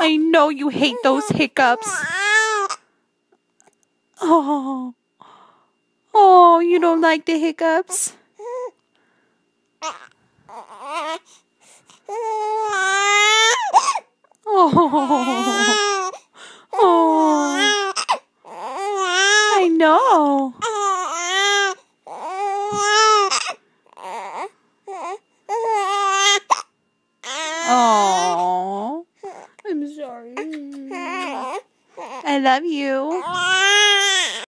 I know you hate those hiccups. Oh. Oh, you don't like the hiccups? Oh. Oh. I know. Oh. I'm sorry. I love you.